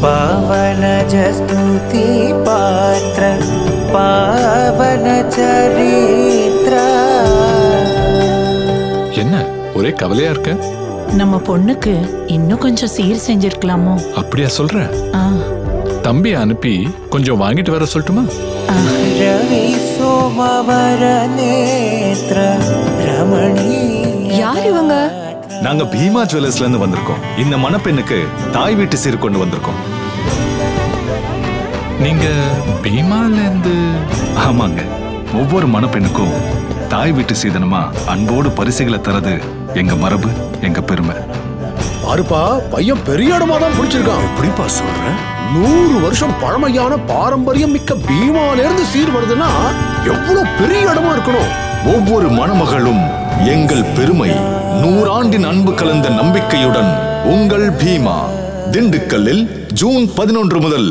पावनजस्तुति पात्र पावन चरित्र. என்ன ஒரே கவலையா இருக்க? நம்ம பொண்ணுக்கு இன்னும் கொஞ்சம் சீர் செஞ்சிருக்கலாமோ? அப்படியா சொல்ற? தம்பி அனுப்பி கொஞ்சம் வாங்கிட்டு வர சொல்லட்டுமா? ரவி சோமவர நேத்ர ரமணி. யார் இவங்க? நாங்க பீமா ஜுவல்லர்ஸ்ல இருந்து வந்திருக்கோம். இந்த மணப்பெண்ணுக்கு தாய் வீட்டு சீர் கொண்டு வந்திருக்கோம். நீங்க பீமால இருந்து? ஆமாங்க. ஒவ்வொரு மணப்பெண்ணுக்கும் தாய் வீட்டு சீதனமா அன்போடு பரிசுகளை தரது எங்க மரபு, எங்க பெருமை. பாருப்பா, பையன் பெரிய இடமா தான் பிடிச்சிருக்கான். எப்படிப்பா சொல்ற? 100 வருஷம் பழமையான பாரம்பரியம் மிக்க பீமால இருந்து சீர் வருதுன்னா எவ்வளவு பெரிய இடமா இருக்கணும். ஒவ்வொரு மணமகளும் எங்கள் பெருமை. 100 ஆண்டின் அன்பு கலந்த நம்பிக்கையுடன் உங்கள் பீமா. திண்டுக்கல்லில் ஜூன் 11 முதல்